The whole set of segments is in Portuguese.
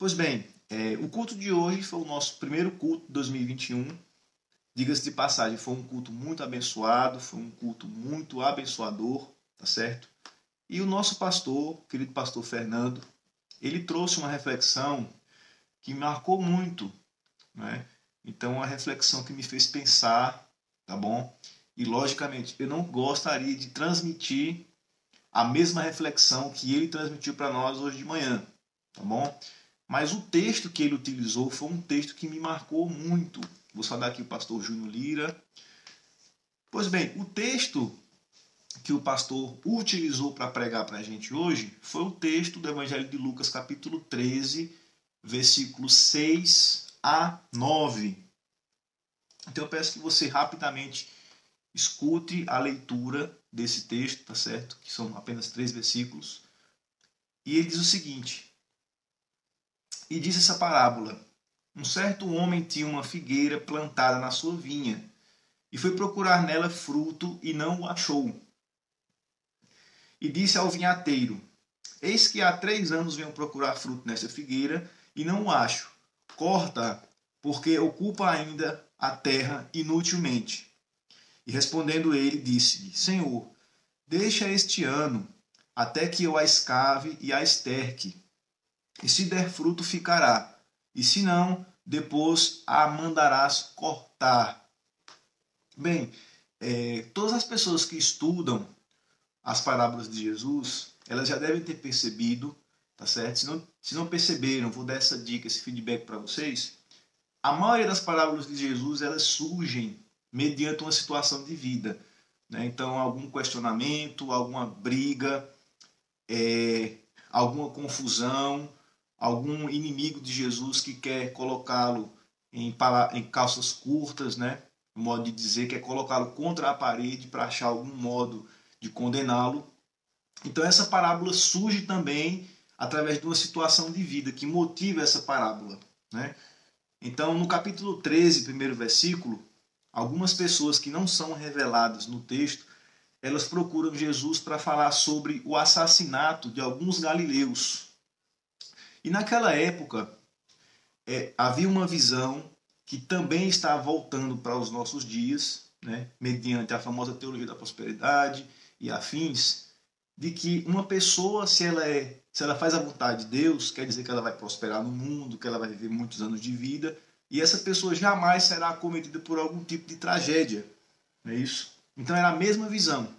Pois bem, o culto de hoje foi o nosso primeiro culto de 2021. Diga-se de passagem, foi um culto muito abençoado, foi um culto muito abençoador, tá certo? E o nosso pastor, querido pastor Fernando, ele trouxe uma reflexão que me marcou muito, né? Então, uma reflexão que me fez pensar, tá bom? E, logicamente, eu não gostaria de transmitir a mesma reflexão que ele transmitiu para nós hoje de manhã, tá bom? Mas o texto que ele utilizou foi um texto que me marcou muito. Vou saudar aqui o pastor Júnior Lira. Pois bem, o texto que o pastor utilizou para pregar para a gente hoje foi o texto do Evangelho de Lucas, capítulo 13, versículos 6 a 9. Então eu peço que você rapidamente escute a leitura desse texto, tá certo? Que são apenas 3 versículos. E ele diz o seguinte: E disse essa parábola: Um certo homem tinha uma figueira plantada na sua vinha, e foi procurar nela fruto, e não o achou. E disse ao vinhateiro: Eis que há 3 anos venho procurar fruto nessa figueira, e não o acho. Corta, porque ocupa ainda a terra inutilmente. E respondendo ele, disse-lhe: Senhor, deixa este ano, até que eu a escave e a esterque. E se der fruto, ficará. E se não, depois a mandarás cortar. Bem, todas as pessoas que estudam as parábolas de Jesus, elas já devem ter percebido, tá certo? Se não perceberam, vou dar essa dica, esse feedback para vocês. A maioria das parábolas de Jesus, elas surgem mediante uma situação de vida, né? Então, algum questionamento, alguma briga, alguma confusão, algum inimigo de Jesus que quer colocá-lo em calças curtas, né? Um modo de dizer, quer colocá-lo contra a parede para achar algum modo de condená-lo. Então essa parábola surge também através de uma situação de vida que motiva essa parábola, né? Então no capítulo 13, primeiro versículo, algumas pessoas que não são reveladas no texto, elas procuram Jesus para falar sobre o assassinato de alguns galileus. E naquela época havia uma visão que também está voltando para os nossos dias, né, mediante a famosa teologia da prosperidade e afins, de que uma pessoa, se ela faz a vontade de Deus, quer dizer que ela vai prosperar no mundo, que ela vai viver muitos anos de vida, e essa pessoa jamais será acometida por algum tipo de tragédia. Não é isso? Então era a mesma visão.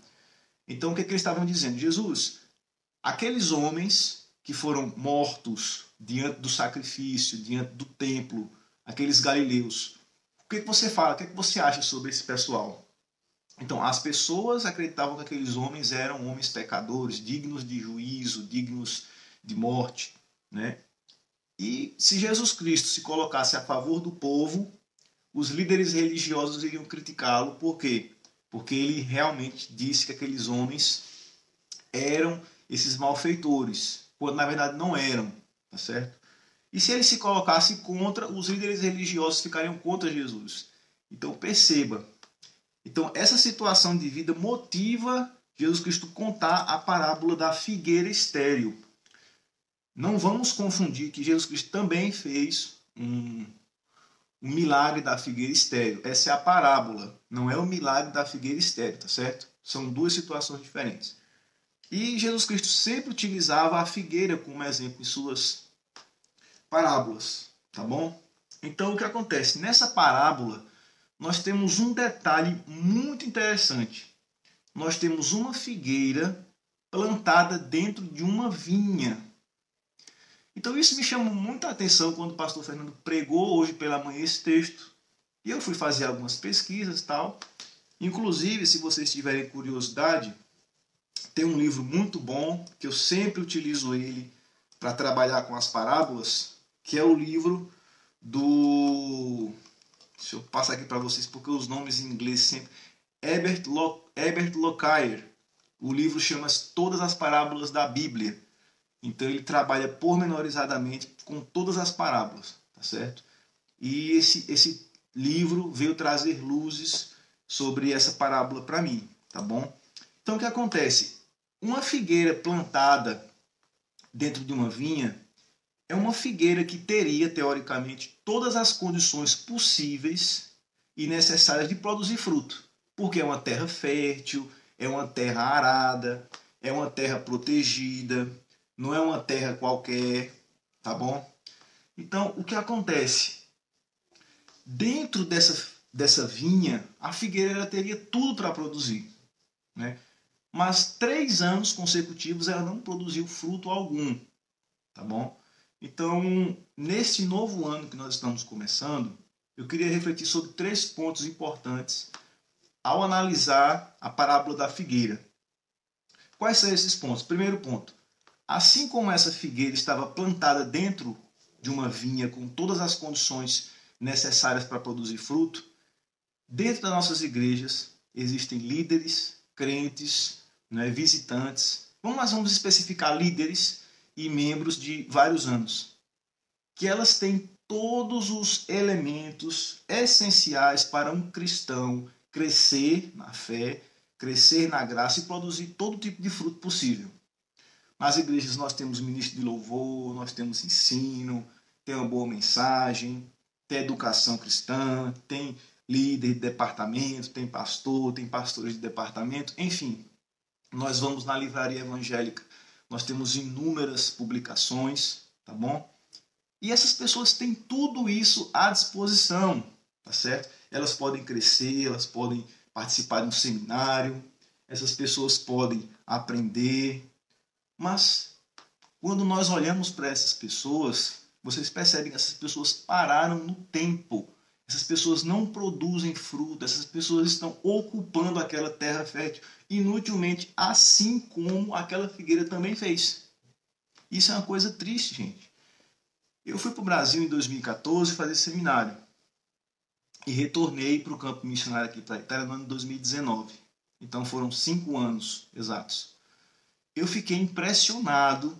Então o que eles estavam dizendo? Jesus, aqueles homens que foram mortos diante do sacrifício, diante do templo, aqueles galileus, o que você fala? O que você acha sobre esse pessoal? Então, as pessoas acreditavam que aqueles homens eram homens pecadores, dignos de juízo, dignos de morte, né? E se Jesus Cristo se colocasse a favor do povo, os líderes religiosos iriam criticá-lo. Por quê? Porque ele realmente disse que aqueles homens eram esses malfeitores, quando na verdade não eram, tá certo? E se ele se colocasse contra, os líderes religiosos ficariam contra Jesus. Então perceba. Então essa situação de vida motiva Jesus Cristo contar a parábola da figueira estéril. Não vamos confundir que Jesus Cristo também fez um milagre da figueira estéril. Essa é a parábola, não é o milagre da figueira estéril, tá certo? São duas situações diferentes. E Jesus Cristo sempre utilizava a figueira como exemplo em suas parábolas, tá bom? Então o que acontece? Nessa parábola nós temos um detalhe muito interessante. Nós temos uma figueira plantada dentro de uma vinha. Então isso me chamou muita atenção quando o pastor Fernando pregou hoje pela manhã esse texto. E eu fui fazer algumas pesquisas e tal. Inclusive, se vocês tiverem curiosidade, tem um livro muito bom, que eu sempre utilizo ele para trabalhar com as parábolas, que é o livro do... Deixa eu passar aqui para vocês, porque os nomes em inglês sempre... Herbert Lockyer. O livro chama-se Todas as Parábolas da Bíblia. Então ele trabalha pormenorizadamente com todas as parábolas, tá certo? E esse livro veio trazer luzes sobre essa parábola para mim, tá bom? Então o que acontece? Uma figueira plantada dentro de uma vinha, é uma figueira que teria, teoricamente, todas as condições possíveis e necessárias de produzir fruto. Porque é uma terra fértil, é uma terra arada, é uma terra protegida, não é uma terra qualquer, tá bom? Então, o que acontece? Dentro dessa vinha, a figueira teria tudo para produzir, né? Mas 3 anos consecutivos ela não produziu fruto algum, tá bom? Então, nesse novo ano que nós estamos começando, eu queria refletir sobre 3 pontos importantes ao analisar a parábola da figueira. Quais são esses pontos? Primeiro ponto, assim como essa figueira estava plantada dentro de uma vinha com todas as condições necessárias para produzir fruto, dentro das nossas igrejas existem líderes, crentes, né, visitantes. Nós vamos especificar líderes e membros de vários anos, que elas têm todos os elementos essenciais para um cristão crescer na fé, crescer na graça e produzir todo tipo de fruto possível. Nas igrejas nós temos ministro de louvor, nós temos ensino, tem uma boa mensagem, tem educação cristã, tem líder de departamento, tem pastor, tem pastores de departamento, enfim. Nós vamos na livraria evangélica, nós temos inúmeras publicações, tá bom? E essas pessoas têm tudo isso à disposição, tá certo? Elas podem crescer, elas podem participar de um seminário, essas pessoas podem aprender, mas quando nós olhamos para essas pessoas, vocês percebem que essas pessoas pararam no tempo. Essas pessoas não produzem fruto, essas pessoas estão ocupando aquela terra fértil inutilmente, assim como aquela figueira também fez. Isso é uma coisa triste, gente. Eu fui para o Brasil em 2014 fazer seminário e retornei para o campo missionário aqui para a Itália no ano de 2019. Então foram 5 anos exatos. Eu fiquei impressionado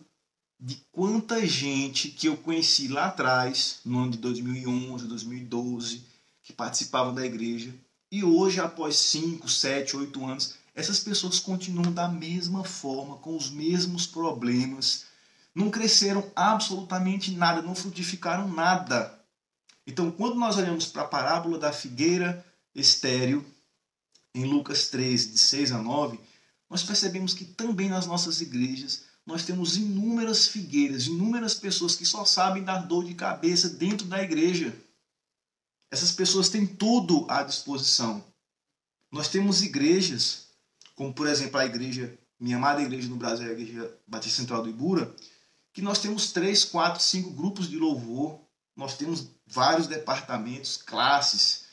de quanta gente que eu conheci lá atrás, no ano de 2011, 2012, que participavam da igreja, e hoje, após 5, 7, 8 anos, essas pessoas continuam da mesma forma, com os mesmos problemas, não cresceram absolutamente nada, não frutificaram nada. Então, quando nós olhamos para a parábola da figueira estéril, em Lucas 13, de 6 a 9, nós percebemos que também nas nossas igrejas nós temos inúmeras figueiras, inúmeras pessoas que só sabem dar dor de cabeça dentro da igreja. Essas pessoas têm tudo à disposição. Nós temos igrejas, como por exemplo a igreja, minha amada igreja no Brasil, a Igreja Batista Central do Ibura, que nós temos 3, 4, 5 grupos de louvor, nós temos vários departamentos, classes,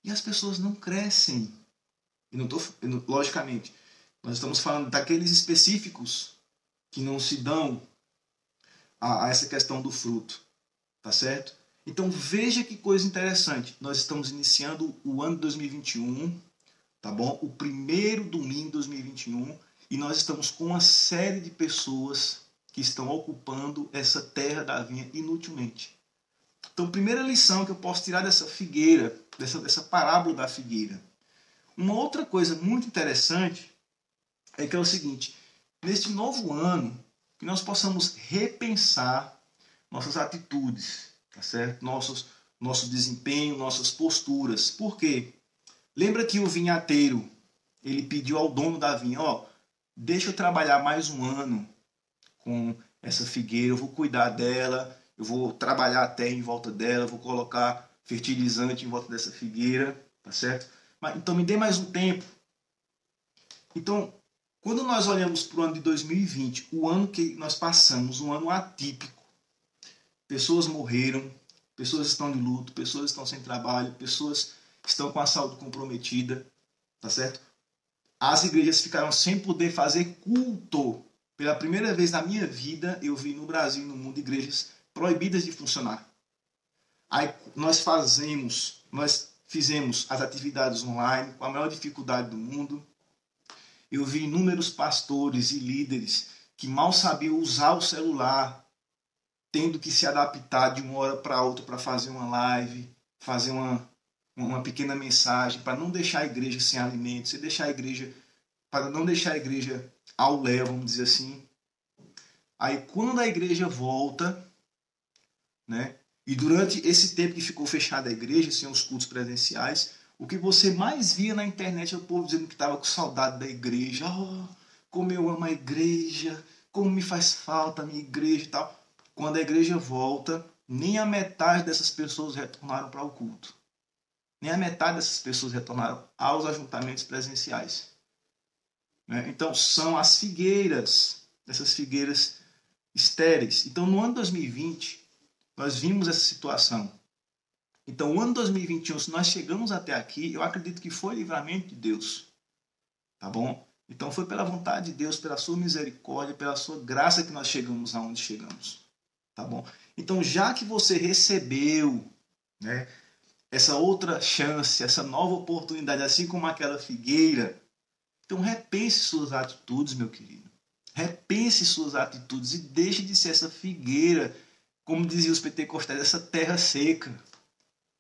e as pessoas não crescem. Logicamente, nós estamos falando daqueles específicos que não se dão a essa questão do fruto, tá certo? Então veja que coisa interessante, nós estamos iniciando o ano de 2021, tá bom? O primeiro domingo de 2021, e nós estamos com uma série de pessoas que estão ocupando essa terra da vinha inutilmente. Então, primeira lição que eu posso tirar dessa figueira, dessa parábola da figueira. Uma outra coisa muito interessante é que é o seguinte, neste novo ano, que nós possamos repensar nossas atitudes, tá certo? Nosso desempenho, nossas posturas. Por quê? Lembra que o vinhateiro, ele pediu ao dono da vinha, deixa eu trabalhar mais um ano com essa figueira, eu vou cuidar dela, eu vou trabalhar a terra em volta dela, eu vou colocar fertilizante em volta dessa figueira, tá certo? Então me dê mais um tempo. Então, quando nós olhamos para o ano de 2020, o ano que nós passamos, um ano atípico, pessoas morreram, pessoas estão de luto, pessoas estão sem trabalho, pessoas estão com a saúde comprometida, tá certo? As igrejas ficaram sem poder fazer culto. Pela primeira vez na minha vida, eu vi no Brasil e no mundo igrejas proibidas de funcionar. Aí nós fizemos as atividades online com a maior dificuldade do mundo. Eu vi inúmeros pastores e líderes que mal sabiam usar o celular, tendo que se adaptar de uma hora para outra para fazer uma live, fazer uma pequena mensagem, para não deixar a igreja sem alimento, para não deixar a igreja ao léu, vamos dizer assim. Aí quando a igreja volta, né? E durante esse tempo que ficou fechada a igreja, sem os cultos presenciais, o que você mais via na internet é o povo dizendo que estava com saudade da igreja. Oh, como eu amo a igreja, como me faz falta a minha igreja e tal. Quando a igreja volta, nem a metade dessas pessoas retornaram para o culto. Nem a metade dessas pessoas retornaram aos ajuntamentos presenciais. Então, são as figueiras, essas figueiras estéreis. Então, no ano 2020, nós vimos essa situação. Então, o ano 2021, se nós chegamos até aqui, eu acredito que foi livramento de Deus. Tá bom? Então, foi pela vontade de Deus, pela sua misericórdia, pela sua graça que nós chegamos aonde chegamos. Tá bom? Então, já que você recebeu, né, essa outra chance, essa nova oportunidade, assim como aquela figueira, então repense suas atitudes, meu querido. Repense suas atitudes e deixe de ser essa figueira, como diziam os pentecostais, essa terra seca.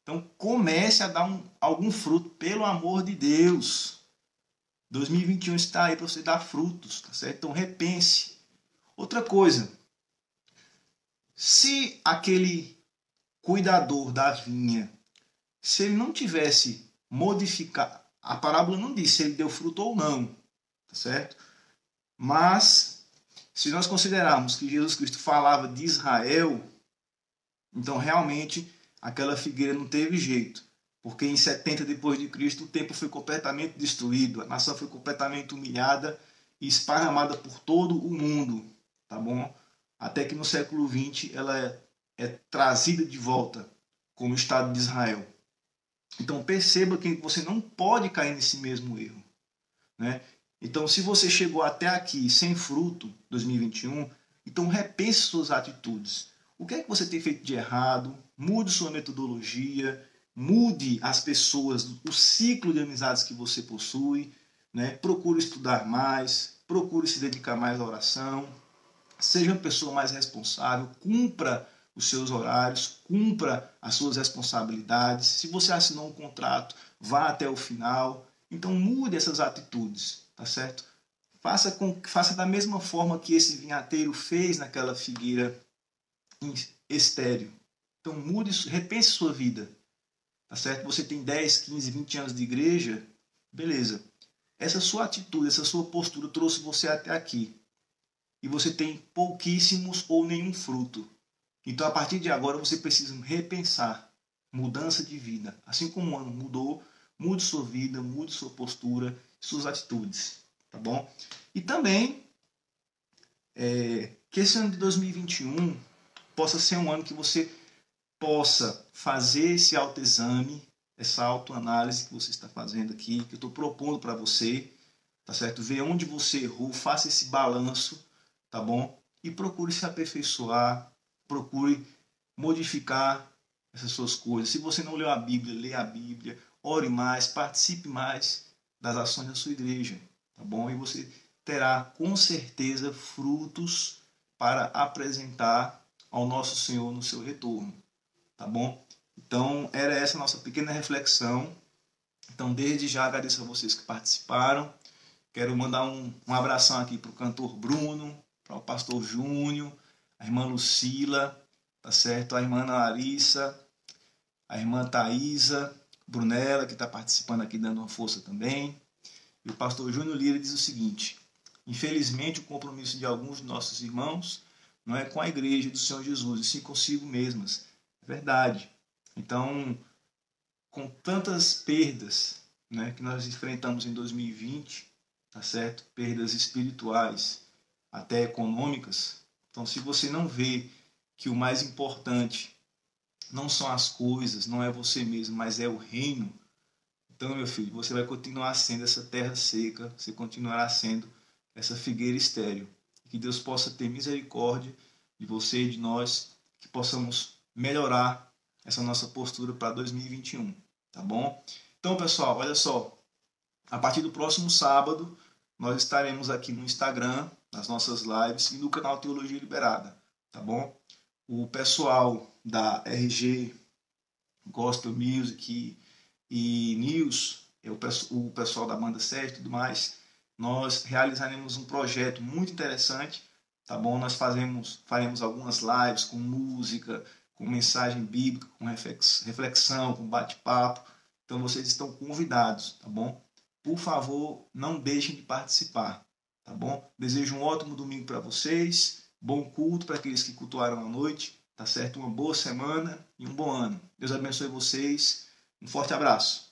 Então comece a dar algum fruto, pelo amor de Deus. 2021 está aí para você dar frutos, tá certo? Então repense. Outra coisa, se aquele cuidador da vinha, se ele não tivesse modificado, a parábola não diz se ele deu fruto ou não, tá certo? Mas, se nós considerarmos que Jesus Cristo falava de Israel, então realmente aquela figueira não teve jeito. Porque em 70 depois de Cristo o templo foi completamente destruído, a nação foi completamente humilhada e esparramada por todo o mundo, tá bom? Até que no século XX ela é trazida de volta como Estado de Israel. Então perceba que você não pode cair nesse mesmo erro, né? Então, se você chegou até aqui sem fruto, 2021, então repense suas atitudes. O que é que você tem feito de errado? Mude sua metodologia, mude as pessoas, o ciclo de amizades que você possui, né? Procure estudar mais, procure se dedicar mais à oração, seja uma pessoa mais responsável, cumpra os seus horários, cumpra as suas responsabilidades. Se você assinou um contrato, vá até o final. Então mude essas atitudes, tá certo? Faça da mesma forma que esse vinhateiro fez naquela figueira estéril. Então mude, repense sua vida, tá certo? Você tem 10, 15, 20 anos de igreja, beleza. Essa sua atitude, essa sua postura trouxe você até aqui. E você tem pouquíssimos ou nenhum fruto. Então, a partir de agora, você precisa repensar. Mudança de vida. Assim como o ano mudou, mude sua vida, mude sua postura, suas atitudes. Tá bom? E também, que esse ano de 2021 possa ser um ano que você possa fazer esse autoexame, essa autoanálise que você está fazendo aqui, que eu estou propondo para você, tá certo? Ver onde você errou, faça esse balanço, tá bom? E procure se aperfeiçoar, procure modificar essas suas coisas. Se você não leu a Bíblia, leia a Bíblia, ore mais, participe mais das ações da sua igreja, tá bom? E você terá com certeza frutos para apresentar ao nosso Senhor no seu retorno, tá bom? Então, era essa a nossa pequena reflexão. Então, desde já agradeço a vocês que participaram. Quero mandar um abração aqui para o cantor Bruno, para o pastor Júnior, a irmã Lucila, tá certo? A irmã Larissa, a irmã Thaisa, Brunella, que está participando aqui, dando uma força também. E o pastor Júnior Lira diz o seguinte: infelizmente o compromisso de alguns de nossos irmãos não é com a igreja do Senhor Jesus, e sim consigo mesmas. É verdade. Então, com tantas perdas, né, que nós enfrentamos em 2020, tá certo? Perdas espirituais, até econômicas. Então, se você não vê que o mais importante não são as coisas, não é você mesmo, mas é o reino, então, meu filho, você vai continuar sendo essa terra seca, você continuará sendo essa figueira estéril. Que Deus possa ter misericórdia de você e de nós, que possamos melhorar essa nossa postura para 2021, tá bom? Então, pessoal, olha só, a partir do próximo sábado, nós estaremos aqui no Instagram, nas nossas lives e no canal Teologia Liberada, tá bom? O pessoal da RG Gospel Music e News, o pessoal da banda 7 e tudo mais, nós realizaremos um projeto muito interessante, tá bom? Nós faremos algumas lives com música, com mensagem bíblica, com reflexão, com bate-papo. Então vocês estão convidados, tá bom? Por favor, não deixem de participar, tá bom? Desejo um ótimo domingo para vocês, bom culto para aqueles que cultuaram à noite, tá certo? Uma boa semana e um bom ano. Deus abençoe vocês. Um forte abraço.